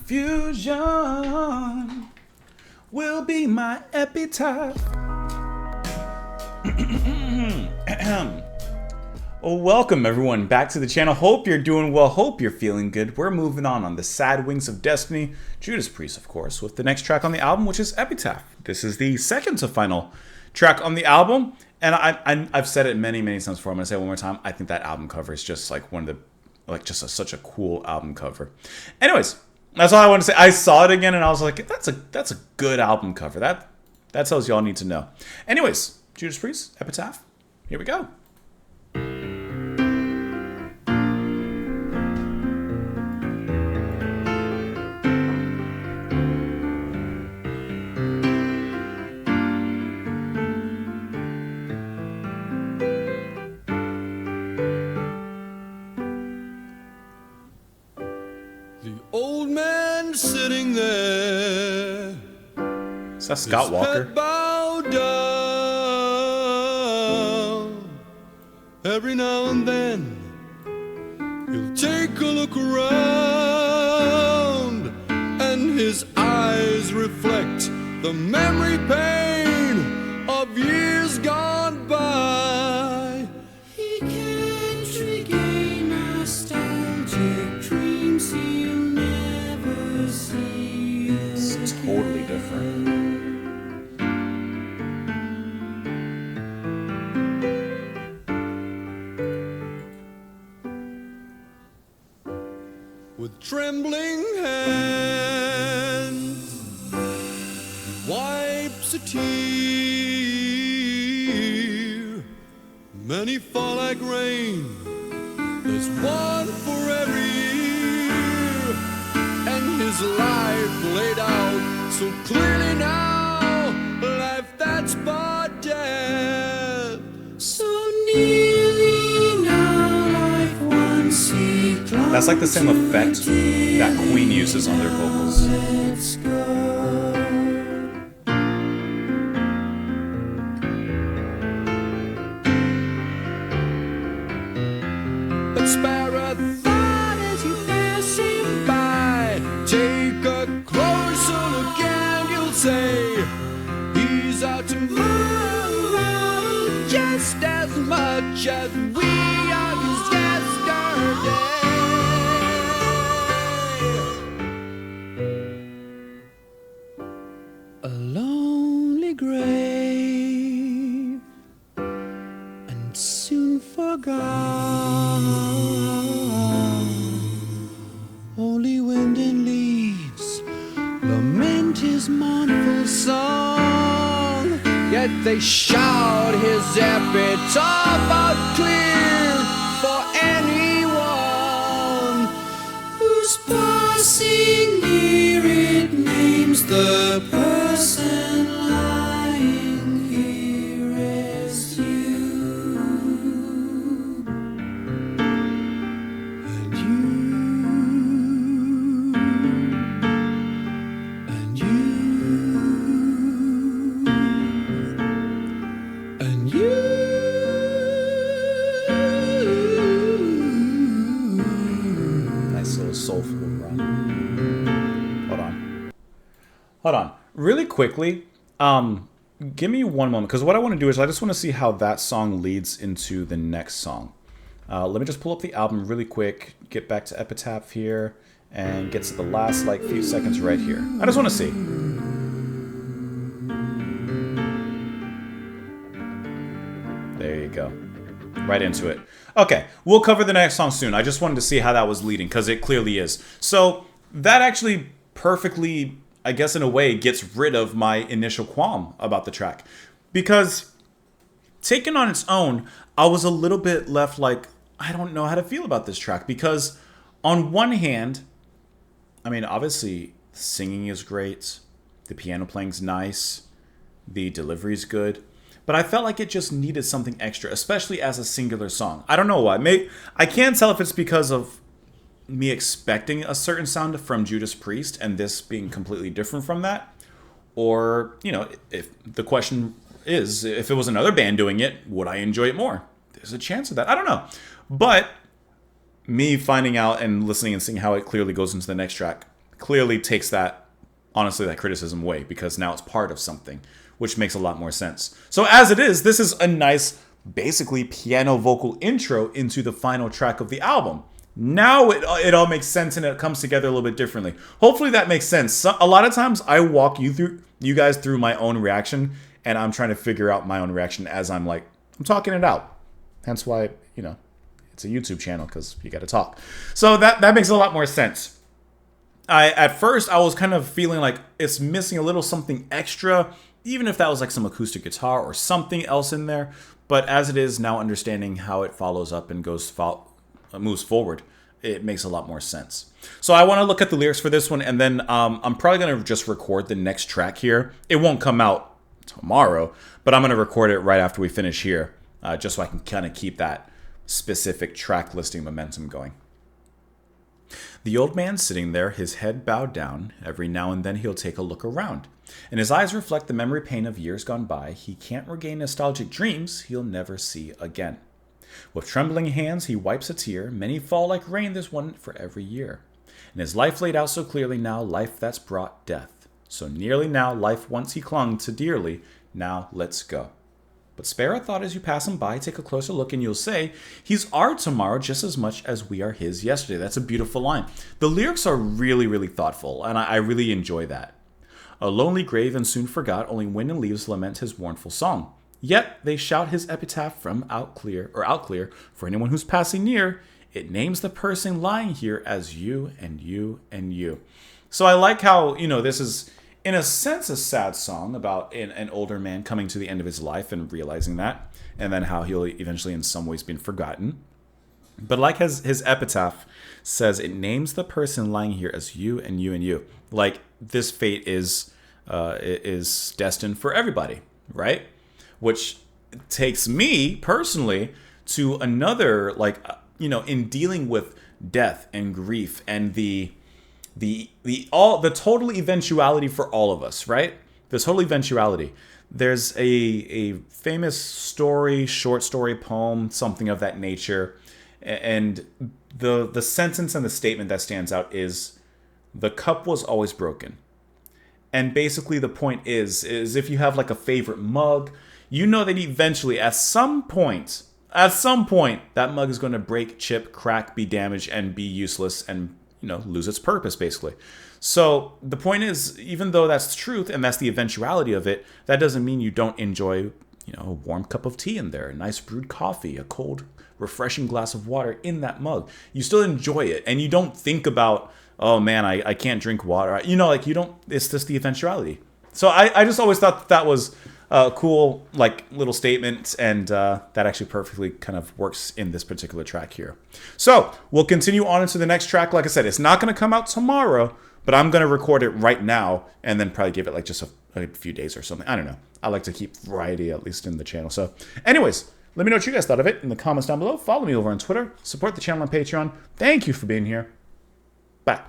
Confusion will be my epitaph. Well, welcome everyone back to the channel. Hope you're doing well. Hope you're feeling good. We're moving on the sad wings of destiny. Judas Priest, of course, with the next track on the album, which is Epitaph. This is the second to final track on the album. And I've said it many times before. I'm going to say it one more time. I think that album cover is just like one of the, such a cool album cover. Anyways, that's all I want to say. I saw it again and I was like, that's a good album cover. That tells you all need to know. Anyways, Judas Priest, Epitaph. Here we go. Old man sitting there. Is that Scott Walker? Bowed down. Every now and then he'll take a look around, and his eyes reflect the memory pain of years gone by. He can't regain nostalgic dreams he'll never see again. It's totally different. With trembling hands, wipes a tear. Many fall like rain. There's one for every year, and his life laid out so clearly now. Life that's but death. So nearly now, like once he clung. That's like the same effect that Queen uses on their vocals. Let's go. But spare a thought as you pass him by. Take a closer look and you'll say he's out tomorrow just as much as we are his yesterday. A lonely grave and soon forgot. Only wind and leaves lament his mournful song, yet they shout his epitaph out clear for anyone Who's passing near, it names the person lying here as you. and you and you and you. Nice little soulful run. Hold on. Really quickly, give me one moment, because what I want to do is I just want to see how that song leads into the next song. Let me just pull up the album really quick, get back to Epitaph here, and get to the last few seconds right here. I just want to see. There you go. Right into it. Okay, we'll cover the next song soon. I just wanted to see how that was leading, because it clearly is. So that actually perfectly, I guess in a way, gets rid of my initial qualm about the track. Because taken on its own, I was a little bit left like, I don't know how to feel about this track. Because on one hand, I mean, obviously, singing is great. The piano playing's nice. The delivery's good. But I felt like it just needed something extra, especially as a singular song. I don't know why. I can't tell if it's because of me expecting a certain sound from Judas Priest and this being completely different from that. Or, you know, if the question is, if it was another band doing it, would I enjoy it more? There's a chance of that. I don't know. But me finding out and listening and seeing how it clearly goes into the next track clearly takes that, honestly, that criticism away, because now it's part of something, which makes a lot more sense. So as it is, this is a nice, basically piano vocal intro into the final track of the album. Now it all makes sense and it comes together a little bit differently. Hopefully that makes sense. A lot of times I walk you guys through my own reaction, and I'm trying to figure out my own reaction as I'm talking it out. Hence why, it's a YouTube channel, because you got to talk. So that makes a lot more sense. At first I was kind of feeling like it's missing a little something extra, even if that was like some acoustic guitar or something else in there. But as it is now, understanding how it follows up and moves forward, it makes a lot more sense. So I want to look at the lyrics for this one, and then I'm probably going to just record the next track here. It won't come out tomorrow, but I'm going to record it right after we finish here, just so I can kind of keep that specific track listing momentum going. The old man sitting there, his head bowed down. Every now and then he'll take a look around, and his eyes reflect the memory pain of years gone by. He can't regain nostalgic dreams he'll never see again. With trembling hands he wipes a tear. Many fall like rain, there's one for every year. And his life laid out so clearly now, life that's brought death. So nearly now, life once he clung to dearly, now let's go. But spare a thought as you pass him by, take a closer look and you'll say, he's our tomorrow just as much as we are his yesterday. That's a beautiful line. The lyrics are really, really thoughtful, and I really enjoy that. A lonely grave and soon forgot, only wind and leaves lament his mournful song. Yet they shout his epitaph from out clear, for anyone who's passing near. It names the person lying here as you and you and you. So I like how, this is, in a sense, a sad song about an older man coming to the end of his life and realizing that, and then how he'll eventually in some ways be forgotten. But like his epitaph says, it names the person lying here as you and you and you. Like, this fate is destined for everybody, right? Which takes me personally to another, in dealing with death and grief and the total eventuality for all of us, right? The total eventuality. There's a famous short story poem, something of that nature, and the sentence and the statement that stands out is, the cup was always broken. And basically the point is if you have like a favorite mug, you know that eventually at some point, that mug is going to break, chip, crack, be damaged, and be useless, and lose its purpose, basically. So the point is, even though that's the truth and that's the eventuality of it, that doesn't mean you don't enjoy, a warm cup of tea in there, a nice brewed coffee, a cold, refreshing glass of water in that mug. You still enjoy it, and you don't think about, oh man, I can't drink water. You don't. It's just the eventuality. So I just always thought that was a cool, little statement, and that actually perfectly kind of works in this particular track here. So we'll continue on into the next track. Like I said, it's not going to come out tomorrow, but I'm going to record it right now and then probably give it just a few days or something. I don't know. I like to keep variety, at least in the channel. So anyways, let me know what you guys thought of it in the comments down below. Follow me over on Twitter. Support the channel on Patreon. Thank you for being here. Bye.